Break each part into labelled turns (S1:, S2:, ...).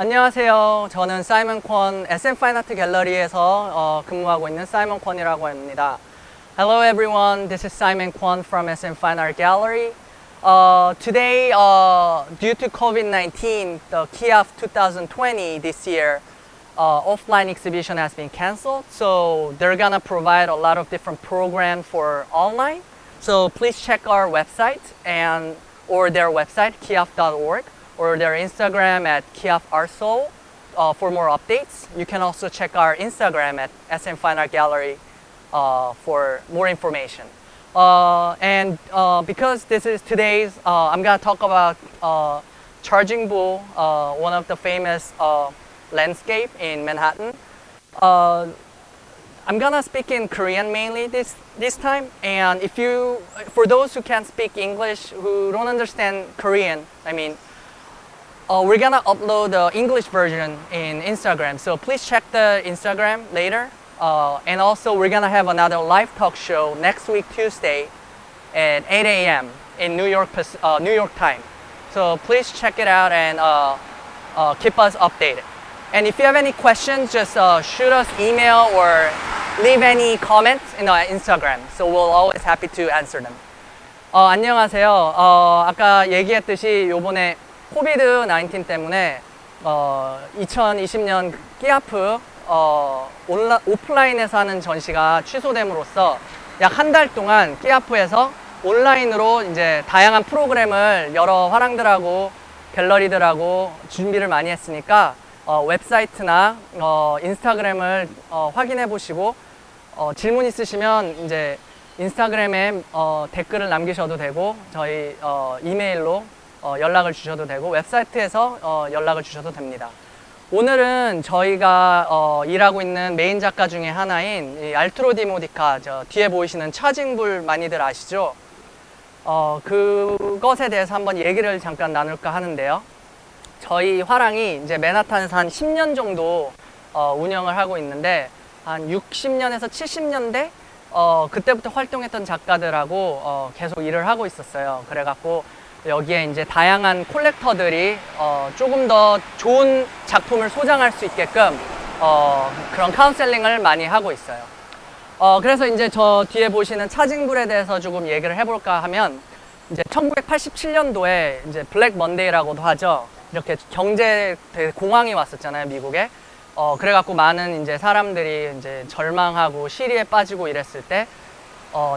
S1: 안녕하세요. 저는 사이먼 권 SM 파인 아트 갤러리에서 근무하고 있는 사이먼 권이라고 합니다. Hello everyone, this is Simon Kwon from SM Fine Art Gallery. Today, due to COVID-19, the KIAF 2020 this year offline exhibition has been canceled. So they're gonna provide a lot of different programs for online. So please check our website or their website, kiaf.org. or their Instagram at kiafartseoul for more updates. You can also check our Instagram at SM Fine Art Gallery for more information. Because this is today's, I'm gonna talk about Charjingbu, one of the famous landscape in Manhattan. I'm gonna speak in Korean mainly this time, and for those who can't speak English, who don't understand Korean, we're gonna upload the English version in Instagram, so please check the Instagram later. And also we're gonna have another live talk show next week Tuesday at 8 a.m. in New York time. So please check it out and keep us updated. And if you have any questions, just shoot us email or leave any comments in our Instagram. So we'll always happy to answer them. 안녕하세요. 아까 얘기했듯이 요번에 코비드 19 때문에 2020년 끼아프 오프라인에서 하는 전시가 취소됨으로써 약 한 달 동안 끼아프에서 온라인으로 이제 다양한 프로그램을 여러 화랑들하고 갤러리들하고 준비를 많이 했으니까 웹사이트나 인스타그램을 확인해 보시고 질문 있으시면 이제 인스타그램에 댓글을 남기셔도 되고 저희 이메일로 연락을 주셔도 되고 웹사이트에서 연락을 주셔도 됩니다. 오늘은 저희가 일하고 있는 메인 작가 중에 하나인 이 알투로 디 모디카, 저 뒤에 보이시는 차징불 많이들 아시죠? 그것에 대해서 한번 얘기를 잠깐 나눌까 하는데요. 저희 화랑이 이제 맨하탄에서 한 10년 정도 운영을 하고 있는데 한 60년에서 70년대 그때부터 활동했던 작가들하고 계속 일을 하고 있었어요. 그래갖고 여기에 이제 다양한 콜렉터들이 조금 더 좋은 작품을 소장할 수 있게끔 그런 카운셀링을 많이 하고 있어요. 그래서 이제 저 뒤에 보시는 차징불에 대해서 조금 얘기를 해볼까 하면 이제 1987년도에 이제 블랙 먼데이라고도 하죠. 이렇게 경제 공황이 왔었잖아요, 미국에. 그래갖고 많은 이제 사람들이 이제 절망하고 시리에 빠지고 이랬을 때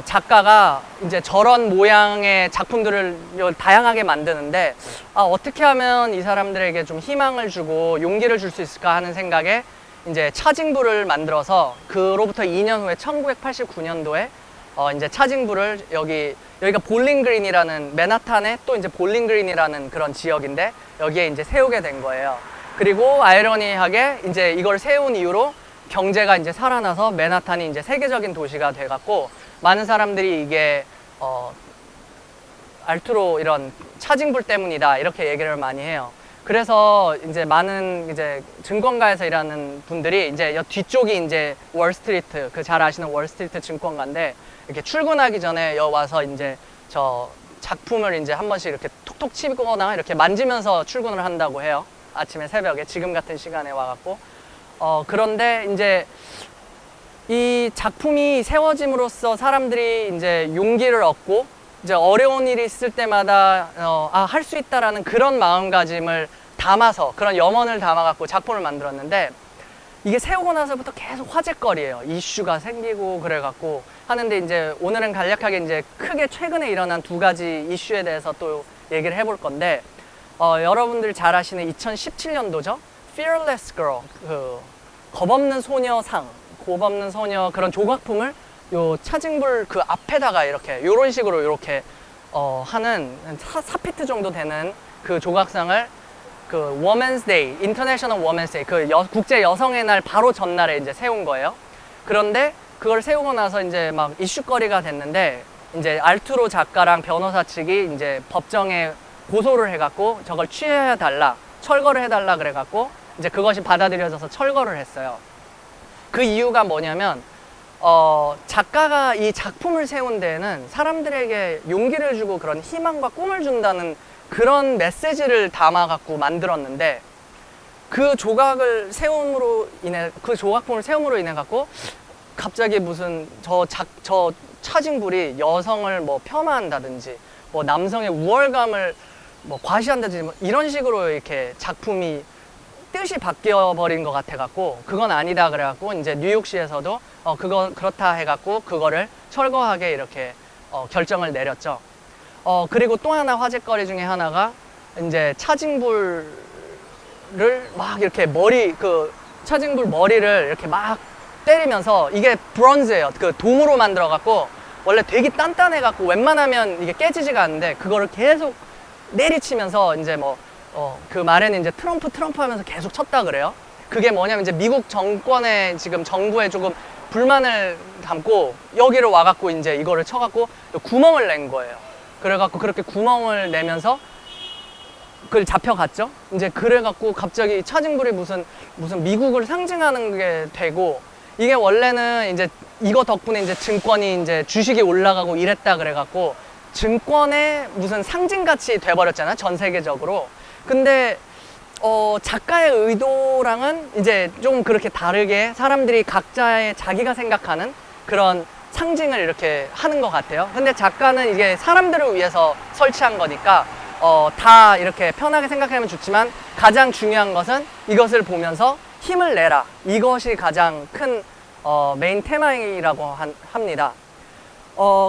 S1: 작가가 이제 저런 모양의 작품들을 다양하게 만드는데 어떻게 하면 이 사람들에게 좀 희망을 주고 용기를 줄 수 있을까 하는 생각에 이제 차징불을 만들어서 그로부터 2년 후에 1989년도에 이제 차징불을 여기가 볼링그린이라는 맨하탄에 또 이제 볼링그린이라는 그런 지역인데 여기에 이제 세우게 된 거예요. 그리고 아이러니하게 이제 이걸 세운 이후로 경제가 이제 살아나서 맨하탄이 이제 세계적인 도시가 돼갖고 많은 사람들이 이게 알투로 이런 차징불 때문이다 이렇게 얘기를 많이 해요. 그래서 이제 많은 이제 증권가에서 일하는 분들이 이제 뒤쪽이 이제 월스트리트, 그 잘 아시는 월스트리트 증권가인데 이렇게 출근하기 전에 여기 와서 이제 저 작품을 이제 한 번씩 이렇게 톡톡 치거나 이렇게 만지면서 출근을 한다고 해요. 아침에 새벽에 지금 같은 시간에 와갖고 그런데 이제 이 작품이 세워짐으로써 사람들이 이제 용기를 얻고 이제 어려운 일이 있을 때마다 할 수 있다라는 그런 마음가짐을 담아서 그런 염원을 담아갖고 작품을 만들었는데 이게 세우고 나서부터 계속 화제거리예요. 이슈가 생기고 그래갖고 하는데 이제 오늘은 간략하게 이제 크게 최근에 일어난 두 가지 이슈에 대해서 또 얘기를 해볼 건데 여러분들 잘 아시는 2017년도죠. Fearless Girl, 그 겁없는 소녀상, 겁없는 소녀 그런 조각품을 요 차징불 그 앞에다가 이렇게 요런 식으로 이렇게 하는 4피트 정도 되는 그 조각상을 그 Women's Day, International Women's Day, 그 국제 여성의 날 바로 전날에 이제 세운 거예요. 그런데 그걸 세우고 나서 이제 막 이슈거리가 됐는데 이제 알투로 작가랑 변호사 측이 이제 법정에 고소를 해갖고 저걸 취해달라, 철거를 해달라 그래갖고 이제 그것이 받아들여져서 철거를 했어요. 그 이유가 뭐냐면 작가가 이 작품을 세운 데에는 사람들에게 용기를 주고 그런 희망과 꿈을 준다는 그런 메시지를 담아 갖고 만들었는데 그 조각을 세움으로 인해, 그 조각품을 세움으로 인해 갖고 갑자기 무슨 저 차징불이 여성을 뭐 폄하한다든지 뭐 남성의 우월감을 뭐 과시한다든지 뭐 이런 식으로 이렇게 작품이 뜻이 바뀌어 버린 것 같아 갖고 그건 아니다 그래 갖고 이제 뉴욕시에서도 그거 그렇다 해 갖고 그거를 철거하게 이렇게 결정을 내렸죠. 그리고 또 하나 화제거리 중에 하나가 이제 차징불을 막 이렇게 차징불 머리를 이렇게 막 때리면서, 이게 브론즈예요. 그 동으로 만들어 갖고 원래 되게 단단해 갖고 웬만하면 이게 깨지지가 않는데 그거를 계속 내리치면서 이제 그 말에는 이제 트럼프 하면서 계속 쳤다 그래요. 그게 뭐냐면 이제 미국 정권에 지금 정부에 조금 불만을 담고 여기로 와갖고 이제 이거를 쳐갖고 구멍을 낸 거예요. 그래갖고 그렇게 구멍을 내면서 그걸 잡혀갔죠. 이제 그래갖고 갑자기 차징불이 무슨 미국을 상징하는 게 되고, 이게 원래는 이제 이거 덕분에 이제 증권이 이제 주식이 올라가고 이랬다 그래갖고 증권의 무슨 상징같이 돼버렸잖아, 전 세계적으로. 근데 작가의 의도랑은 이제 좀 그렇게 다르게 사람들이 각자의 자기가 생각하는 그런 상징을 이렇게 하는 것 같아요. 근데 작가는 이게 사람들을 위해서 설치한 거니까 다 이렇게 편하게 생각하면 좋지만, 가장 중요한 것은 이것을 보면서 힘을 내라, 이것이 가장 큰 메인 테마이라고 합니다.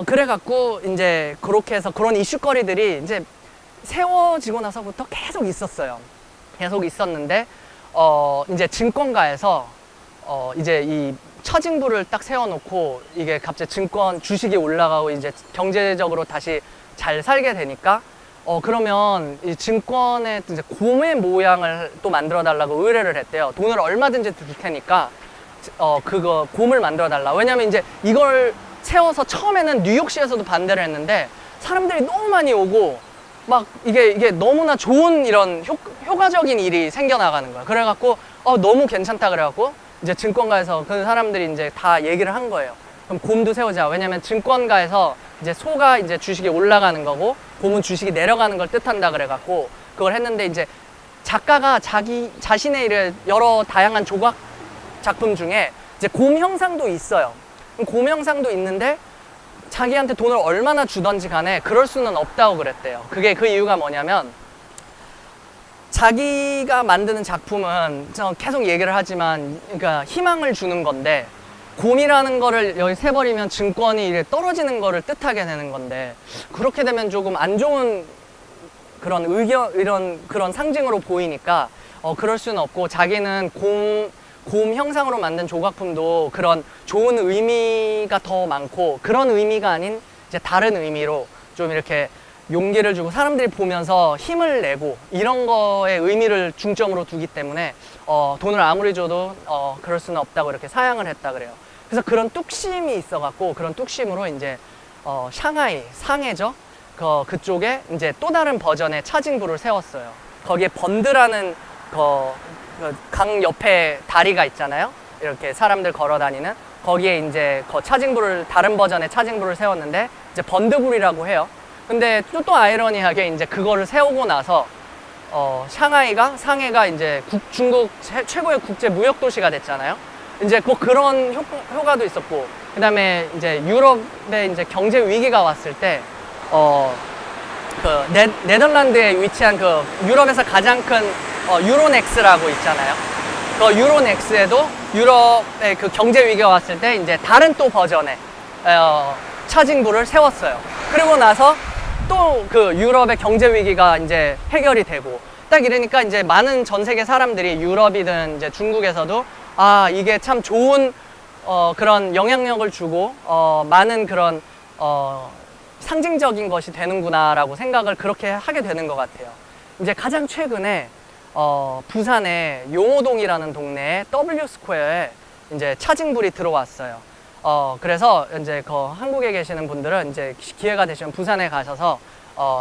S1: 그래갖고 이제 그렇게 해서 그런 이슈거리들이 이제 세워지고 나서부터 계속 있었어요. 계속 있었는데 이제 증권가에서 이제 이 차징불을 딱 세워놓고 이게 갑자기 증권 주식이 올라가고 이제 경제적으로 다시 잘 살게 되니까 그러면 이 증권의 이제 곰의 모양을 또 만들어 달라고 의뢰를 했대요. 돈을 얼마든지 줄 테니까 그거 곰을 만들어 달라. 왜냐면 이제 이걸 세워서 처음에는 뉴욕시에서도 반대를 했는데 사람들이 너무 많이 오고 막 이게 너무나 좋은 이런 효과적인 일이 생겨나가는 거야. 그래갖고 너무 괜찮다 그래갖고 이제 증권가에서 그 사람들이 이제 다 얘기를 한 거예요. 그럼 곰도 세우자. 왜냐면 증권가에서 이제 소가 이제 주식이 올라가는 거고 곰은 주식이 내려가는 걸 뜻한다 그래갖고 그걸 했는데, 이제 작가가 자신의 일을 여러 다양한 조각 작품 중에 이제 곰 형상도 있어요. 곰 형상도 있는데 자기한테 돈을 얼마나 주던지 간에 그럴 수는 없다고 그랬대요. 그 이유가 뭐냐면, 자기가 만드는 작품은 계속 얘기를 하지만 그러니까 희망을 주는 건데, 곰이라는 거를 여기 세버리면 증권이 이렇게 떨어지는 거를 뜻하게 되는 건데, 그렇게 되면 조금 안 좋은 그런 그런 상징으로 보이니까 그럴 수는 없고, 자기는 곰 형상으로 만든 조각품도 그런 좋은 의미가 더 많고, 그런 의미가 아닌 이제 다른 의미로 좀 이렇게 용기를 주고 사람들이 보면서 힘을 내고 이런 거에 의미를 중점으로 두기 때문에 돈을 아무리 줘도 그럴 수는 없다고 이렇게 사양을 했다 그래요. 그래서 그런 뚝심이 있어갖고 그런 뚝심으로 이제 상해죠. 그쪽에 이제 또 다른 버전의 차징불을 세웠어요. 거기에 번드라는 강 옆에 다리가 있잖아요. 이렇게 사람들 걸어 다니는 거기에 이제 다른 버전의 차징불을 세웠는데 이제 번드불이라고 해요. 근데 또 아이러니하게 이제 그거를 세우고 나서 상해가 이제 중국 최고의 국제 무역 도시가 됐잖아요. 이제 그런 효과도 있었고, 그다음에 이제 유럽에 이제 경제 위기가 왔을 때 네덜란드에 위치한 유럽에서 가장 큰 유로넥스라고 있잖아요. 그 유로넥스에도 유럽의 그 경제 위기가 왔을 때 이제 다른 또 버전의 차징불을 세웠어요. 그리고 나서 또 그 유럽의 경제 위기가 이제 해결이 되고, 딱 이러니까 이제 많은 전 세계 사람들이 유럽이든 이제 중국에서도 이게 참 좋은 그런 영향력을 주고 많은 그런 상징적인 것이 되는구나라고 생각을 그렇게 하게 되는 것 같아요. 이제 가장 최근에 부산의 용호동이라는 동네에 W 스퀘어에 이제 차징불이 들어왔어요. 그래서 이제 한국에 계시는 분들은 이제 기회가 되시면 부산에 가셔서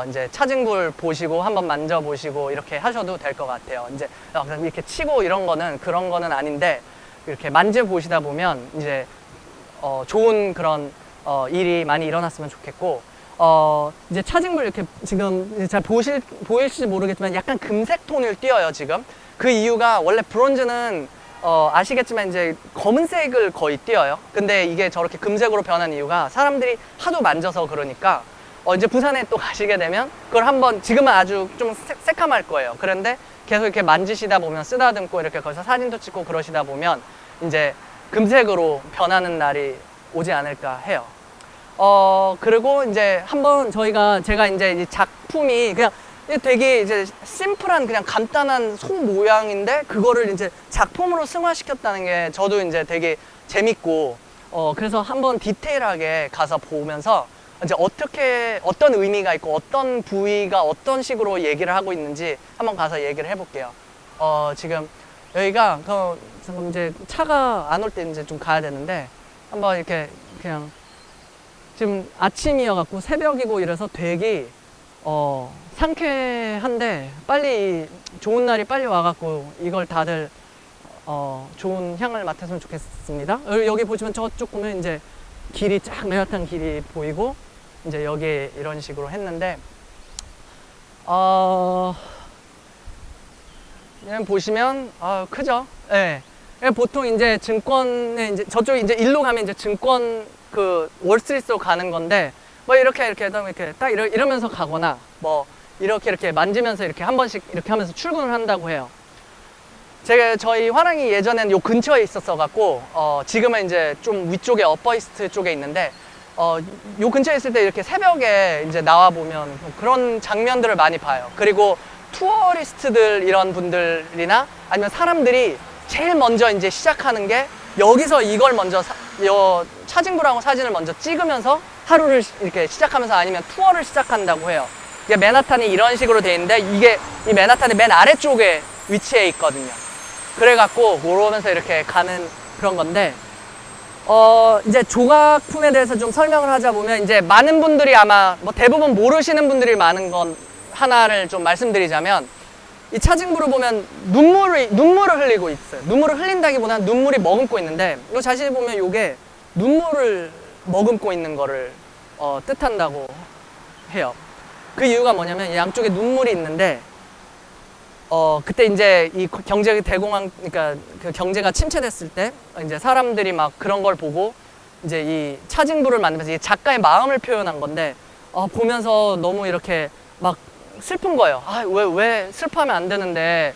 S1: 이제 차징불 보시고 한번 만져보시고 이렇게 하셔도 될 것 같아요. 이제 이렇게 치고 이런 거는 그런 거는 아닌데, 이렇게 만져보시다 보면 이제 좋은 그런 일이 많이 일어났으면 좋겠고, 이제 차징불 이렇게 지금 잘 보일지 모르겠지만 약간 금색 톤을 띄어요, 지금. 그 이유가 원래 브론즈는 아시겠지만 이제 검은색을 거의 띄어요. 근데 이게 저렇게 금색으로 변한 이유가 사람들이 하도 만져서 그러니까 이제 부산에 또 가시게 되면 그걸 한번 지금은 아주 좀 새카말 거예요. 그런데 계속 이렇게 만지시다 보면 쓰다듬고 이렇게 거기서 사진도 찍고 그러시다 보면 이제 금색으로 변하는 날이 오지 않을까 해요. 그리고 이제 한번 제가 이제 이 작품이 그냥 되게 이제 심플한 그냥 간단한 소 모양인데 그거를 이제 작품으로 승화시켰다는 게 저도 이제 되게 재밌고 그래서 한번 디테일하게 가서 보면서 이제 어떤 의미가 있고 어떤 부위가 어떤 식으로 얘기를 하고 있는지 한번 가서 얘기를 해볼게요. 지금 여기가 지금 이제 차가 안 올 때 이제 좀 가야 되는데 한번 이렇게 그냥 지금 아침이어갖고 새벽이고 이래서 되게 상쾌한데 빨리 좋은 날이 빨리 와갖고 이걸 다들 좋은 향을 맡았으면 좋겠습니다. 여기 보시면 저쪽 보면 이제 길이 쫙 맨하탄 길이 보이고 이제 여기 이런 식으로 했는데 그냥 보시면 크죠? 예. 네. 보통 이제 증권에 이제 저쪽 이제 일로 가면 이제 증권 그 월스트리트로 가는 건데 뭐 이렇게 딱 이러면서 가거나 뭐 이렇게 만지면서 이렇게 한 번씩 이렇게 하면서 출근을 한다고 해요. 저희 화랑이 예전에는 요 근처에 있었어 갖고 지금은 이제 좀 위쪽에 어퍼이스트 쪽에 있는데 요 근처에 있을 때 이렇게 새벽에 이제 나와 보면 그런 장면들을 많이 봐요. 그리고 투어리스트들 이런 분들이나 아니면 사람들이 제일 먼저 이제 시작하는 게 여기서 이걸 먼저 차징불하고 사진을 먼저 찍으면서 하루를 이렇게 시작하면서 아니면 투어를 시작한다고 해요. 이게 맨하탄이 이런 식으로 돼 있는데 이게 이 맨하탄이 맨 아래쪽에 위치해 있거든요. 그래갖고 그러면서 이렇게 가는 그런 건데 이제 조각품에 대해서 좀 설명을 하자 보면 이제 많은 분들이 아마 뭐 대부분 모르시는 분들이 많은 건 하나를 좀 말씀드리자면 이 차징부를 보면 눈물을 흘리고 있어요. 눈물을 흘린다기보다는 눈물이 머금고 있는데 이거 자세히 보면 이게 눈물을 머금고 있는 거를 뜻한다고 해요. 그 이유가 뭐냐면 이 양쪽에 눈물이 있는데 그때 이제 이 경제 대공황 그러니까 그 경제가 침체됐을 때 이제 사람들이 막 그런 걸 보고 이제 이 차징부를 만들면서 이 작가의 마음을 표현한 건데 보면서 너무 이렇게 막 슬픈 거예요. 왜 슬퍼하면 안 되는데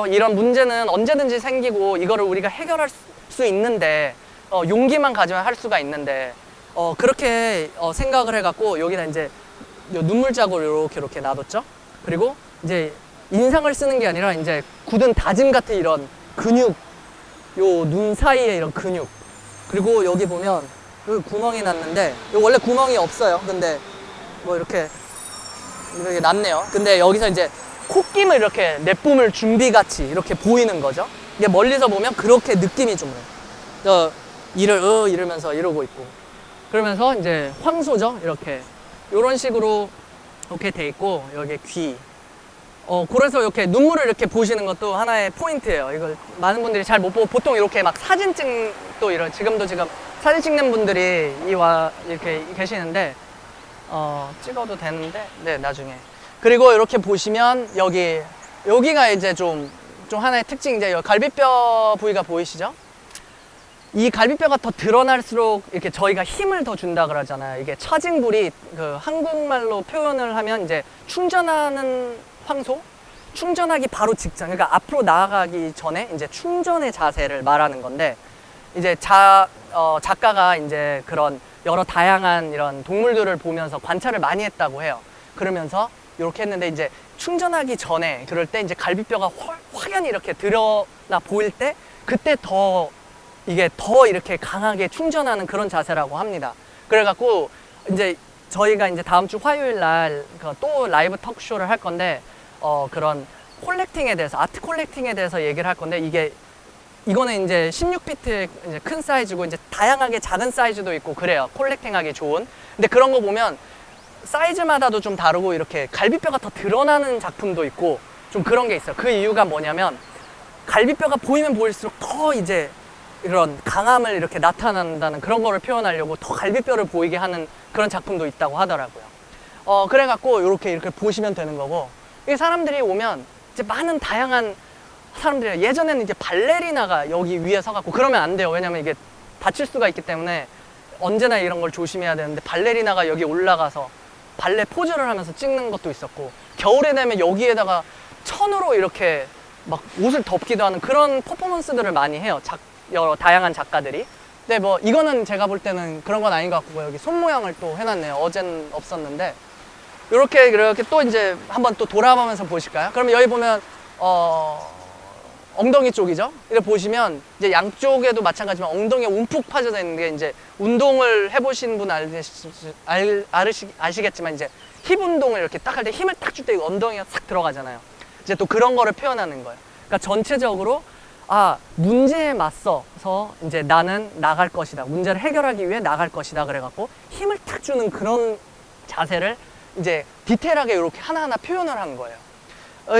S1: 이런 문제는 언제든지 생기고 이거를 우리가 해결할 수 있는데 용기만 가지면 할 수가 있는데 그렇게 생각을 해갖고 여기다 이제 눈물 자국을 이렇게 놔뒀죠. 그리고 이제 인상을 쓰는 게 아니라 이제 굳은 다짐 같은 이런 근육, 요 눈 사이에 이런 근육. 그리고 여기 보면 여기 구멍이 났는데 여기 원래 구멍이 없어요. 근데 뭐 이렇게 났네요. 근데 여기서 이제 콧김을 이렇게 내뿜을 준비같이 이렇게 보이는 거죠. 이게 멀리서 보면 그렇게 느낌이 좀 그래요. 이러면서 이러고 있고. 그러면서 이제 황소죠. 이렇게. 이런 식으로 이렇게 돼 있고, 여기 귀. 그래서 이렇게 눈물을 이렇게 보시는 것도 하나의 포인트예요. 이걸 많은 분들이 잘 못 보고 보통 이렇게 막 사진도 지금 사진 찍는 분들이 이렇게 계시는데, 찍어도 되는데, 네, 나중에. 그리고 이렇게 보시면 여기가 이제 좀 하나의 특징, 이제 여기 갈비뼈 부위가 보이시죠? 이 갈비뼈가 더 드러날수록 이렇게 저희가 힘을 더 준다 그러잖아요. 이게 차징불이 그 한국말로 표현을 하면 이제 충전하는 황소? 충전하기 바로 직전. 그러니까 앞으로 나아가기 전에 이제 충전의 자세를 말하는 건데, 이제 작가가 이제 그런 여러 다양한 이런 동물들을 보면서 관찰을 많이 했다고 해요. 그러면서 이렇게 했는데 이제 충전하기 전에 그럴 때 이제 갈비뼈가 확연히 이렇게 드러나 보일 때 그때 이게 더 이렇게 강하게 충전하는 그런 자세라고 합니다. 그래갖고 이제 저희가 이제 다음 주 화요일 날 또 라이브 톡쇼를 할 건데 그런 콜렉팅에 대해서 아트 콜렉팅에 대해서 얘기를 할 건데 이거는 이제 16피트의 이제 큰 사이즈고 이제 다양하게 작은 사이즈도 있고 그래요. 콜렉팅하기 좋은. 근데 그런 거 보면 사이즈마다도 좀 다르고 이렇게 갈비뼈가 더 드러나는 작품도 있고 좀 그런 게 있어요. 그 이유가 뭐냐면 갈비뼈가 보이면 보일수록 더 이제 이런 강함을 이렇게 나타난다는 그런 거를 표현하려고 더 갈비뼈를 보이게 하는 그런 작품도 있다고 하더라고요. 그래갖고 이렇게 보시면 되는 거고, 이 사람들이 오면 이제 많은 다양한 사람들이 예전에는 이제 발레리나가 여기 위에 서갖고 그러면 안 돼요. 왜냐면 이게 다칠 수가 있기 때문에 언제나 이런 걸 조심해야 되는데 발레리나가 여기 올라가서 발레 포즈를 하면서 찍는 것도 있었고 겨울에 되면 여기에다가 천으로 이렇게 막 옷을 덮기도 하는 그런 퍼포먼스들을 많이 해요. 여러 다양한 작가들이. 근데 뭐 이거는 제가 볼 때는 그런 건 아닌 것 같고 여기 손 모양을 또 해놨네요. 어제는 없었는데 이렇게 또 이제 한번 또 돌아보면서 보실까요? 그러면 여기 보면 엉덩이 쪽이죠. 이렇게 보시면 이제 양쪽에도 마찬가지지만 엉덩이에 움푹 파져져 있는 게 이제 운동을 해보신 분 아시겠지만 이제 힙 운동을 이렇게 딱 할 때 힘을 딱 줄 때 엉덩이가 싹 들어가잖아요. 이제 또 그런 거를 표현하는 거예요. 그러니까 전체적으로 문제에 맞서서 이제 나는 나갈 것이다. 문제를 해결하기 위해 나갈 것이다. 그래갖고 힘을 탁 주는 그런 자세를 이제 디테일하게 이렇게 하나하나 표현을 한 거예요.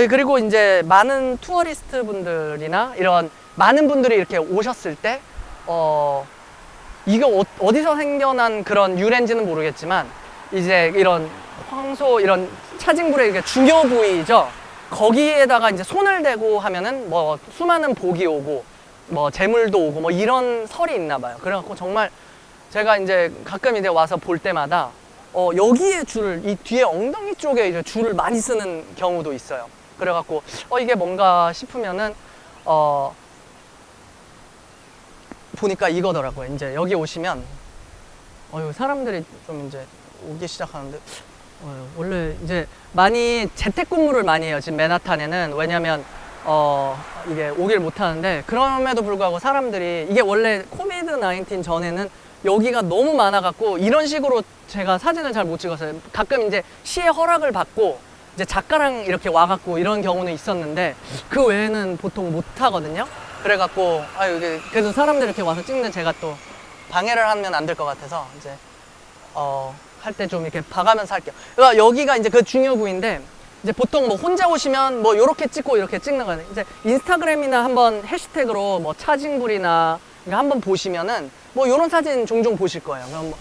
S1: 그리고 이제 많은 투어리스트 분들이나 이런 많은 분들이 이렇게 오셨을 때, 이게 어디서 생겨난 그런 유래인지는 모르겠지만, 이제 이런 황소, 이런 차징불의 이게 중요 부위죠. 거기에다가 이제 손을 대고 하면은 뭐 수많은 복이 오고, 뭐 재물도 오고, 뭐 이런 설이 있나 봐요. 그래갖고 정말 제가 이제 가끔 이제 와서 볼 때마다, 여기에 줄을, 이 뒤에 엉덩이 쪽에 이제 줄을 많이 쓰는 경우도 있어요. 그래갖고 이게 뭔가 싶으면은 보니까 이거더라고요. 이제 여기 오시면 사람들이 좀 이제 오기 시작하는데 원래 이제 많이 재택근무를 많이 해요. 지금 맨하탄에는. 왜냐면 이게 오길 못 하는데 그럼에도 불구하고 사람들이 이게 원래 코비드 19 전에는 여기가 너무 많아갖고 이런 식으로 제가 사진을 잘 못 찍었어요. 가끔 이제 시의 허락을 받고 이제 작가랑 이렇게 와갖고 이런 경우는 있었는데 그 외에는 보통 못 하거든요. 그래갖고 그래도 사람들 이렇게 와서 찍는데 제가 또 방해를 하면 안 될 것 같아서 이제 할 때 좀 이렇게 봐가면서 할게요. 그러니까 여기가 이제 그 중요 부위인데 이제 보통 뭐 혼자 오시면 뭐 요렇게 찍고 이렇게 찍는 거예요. 이제 인스타그램이나 한번 해시태그로 뭐 차징불이나 한번 보시면은 뭐 요런 사진 종종 보실 거예요. 그럼 뭐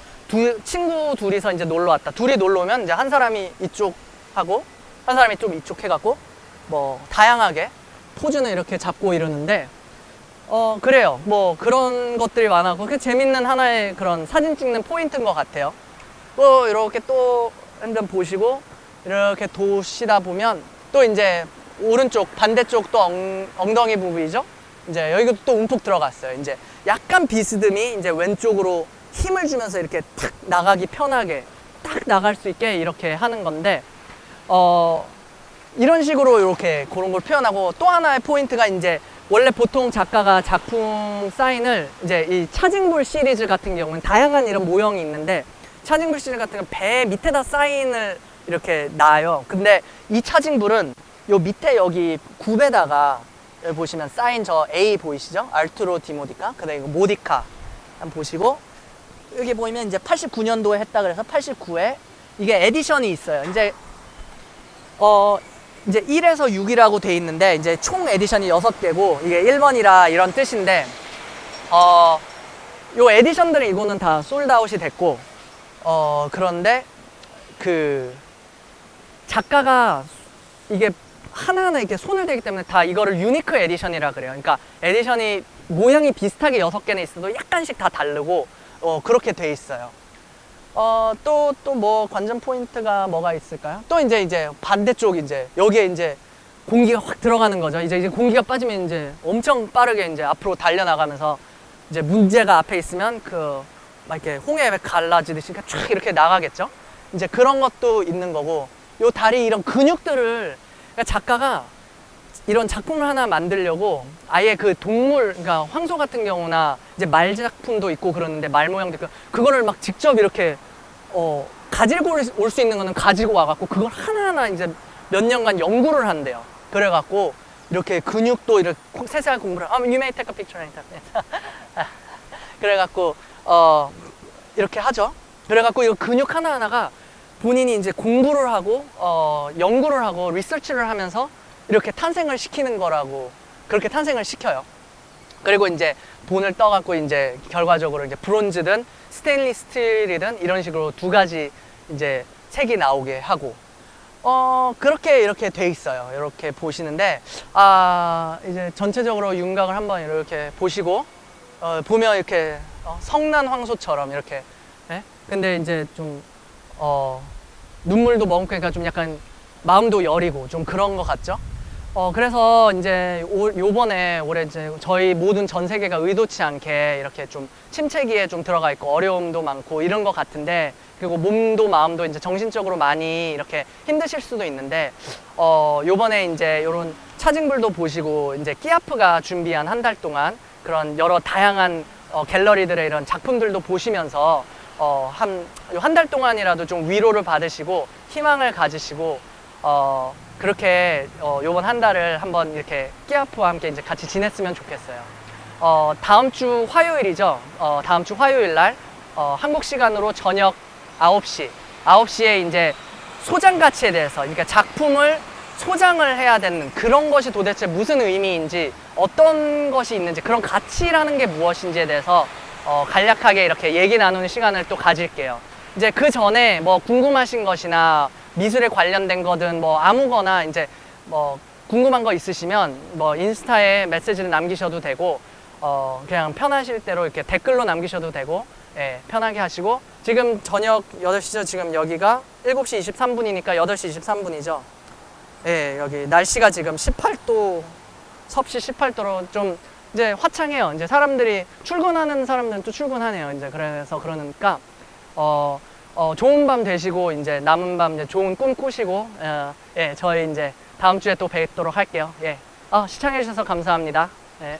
S1: 친구 둘이서 이제 놀러 왔다. 둘이 놀러 오면 이제 한 사람이 이쪽 하고 한 사람이 좀 이쪽 해갖고 뭐 다양하게 포즈는 이렇게 잡고 이러는데 그래요. 뭐 그런 것들이 많아서 그 재밌는 하나의 그런 사진 찍는 포인트인 것 같아요. 뭐 이렇게 또 한번 보시고 이렇게 도시다 보면 또 이제 오른쪽 반대쪽 또 엉덩이 부분이죠. 이제 여기도 또 움푹 들어갔어요. 이제 약간 비스듬히 이제 왼쪽으로 힘을 주면서 이렇게 탁 나가기 편하게 딱 나갈 수 있게 이렇게 하는 건데 이런 식으로 이렇게 그런 걸 표현하고 또 하나의 포인트가 이제 원래 보통 작가가 작품 사인을 이제 이 차징불 시리즈 같은 경우는 다양한 이런 모형이 있는데 차징불 시리즈 같은 경우는 배 밑에다 사인을 이렇게 놔요. 근데 이 차징불은 요 밑에 여기 굽에다가 여기 보시면 사인 저 A 보이시죠? 알투로 디모디카. 그다음에 이거 모디카 한번 보시고 여기 보이면 이제 89년도에 했다 그래서 89에 이게 에디션이 있어요. 이제 이제 1에서 6이라고 돼 있는데 이제 총 에디션이 6개고 이게 1번이라 이런 뜻인데 요 에디션들은 이거는 다 솔드아웃이 됐고 그런데 그 작가가 이게 하나하나 이렇게 손을 대기 때문에 다 이거를 유니크 에디션이라 그래요. 그러니까 에디션이 모양이 비슷하게 6개는 있어도 약간씩 다 다르고 그렇게 돼 있어요. 또 뭐 관전 포인트가 뭐가 있을까요? 또 이제 반대쪽 이제 여기에 이제 공기가 확 들어가는 거죠. 이제 공기가 빠지면 이제 엄청 빠르게 이제 앞으로 달려나가면서 이제 문제가 앞에 있으면 막 이렇게 홍해 갈라지듯이 쫙 이렇게 나가겠죠. 이제 그런 것도 있는 거고 요 다리 이런 근육들을 그러니까 작가가 이런 작품을 하나 만들려고 아예 그 동물, 그러니까 황소 같은 경우나 이제 말 작품도 있고 그러는데 말 모양도 있고 그거를 막 직접 이렇게 가지고 올 수 있는 거는 가지고 와갖고 그걸 하나하나 이제 몇 년간 연구를 한대요. 그래갖고 이렇게 근육도 이렇게 세세하게 공부를 you may take a picture anytime. 그래갖고 이렇게 하죠. 그래갖고 이 근육 하나하나가 본인이 이제 공부를 하고 연구를 하고 리서치를 하면서 이렇게 탄생을 시키는 거라고 그렇게 탄생을 시켜요. 그리고 이제 본을 떠갖고 이제 결과적으로 이제 브론즈든 스테인리스 스틸이든 이런 식으로 두 가지 이제 색이 나오게 하고 그렇게 이렇게 돼 있어요. 이렇게 보시는데, 이제 전체적으로 윤곽을 한번 이렇게 보시고, 보면 이렇게 성난 황소처럼 이렇게, 예? 근데 이제 좀, 눈물도 머금고 좀 약간 마음도 여리고 좀 그런 것 같죠? 그래서 이제 요번에 올해 이제 저희 모든 전 세계가 의도치 않게 이렇게 좀 침체기에 좀 들어가 있고 어려움도 많고 이런 것 같은데, 그리고 몸도 마음도 이제 정신적으로 많이 이렇게 힘드실 수도 있는데, 요번에 이제 요런 차징불도 보시고 이제 끼아프가 준비한 한 달 동안 그런 여러 다양한 갤러리들의 이런 작품들도 보시면서 한 달 동안이라도 좀 위로를 받으시고 희망을 가지시고 그렇게 요번 한 달을 한번 이렇게 끼아프와 함께 이제 같이 지냈으면 좋겠어요. 다음 주 화요일이죠. 다음 주 화요일 날 한국 시간으로 저녁 9시에 이제 소장 가치에 대해서, 그러니까 작품을 소장을 해야 되는 그런 것이 도대체 무슨 의미인지, 어떤 것이 있는지, 그런 가치라는 게 무엇인지에 대해서 간략하게 이렇게 얘기 나누는 시간을 또 가질게요. 이제 그 전에 뭐 궁금하신 것이나 미술에 관련된 거든 뭐 아무거나 이제 뭐 궁금한 거 있으시면 뭐 인스타에 메시지를 남기셔도 되고, 그냥 편하실 대로 이렇게 댓글로 남기셔도 되고, 예, 편하게 하시고. 지금 저녁 8시죠. 지금 여기가 7시 23분이니까 8시 23분이죠. 예, 여기 날씨가 지금 18도, 섭씨 18도로 좀 이제 화창해요. 이제 사람들이 출근하는 사람들은 또 출근하네요. 이제 그래서 그러니까 좋은 밤 되시고 이제 남은 밤 이제 좋은 꿈 꾸시고, 예, 저희 이제 다음 주에 또 뵙도록 할게요. 예, 시청해 주셔서 감사합니다. 예.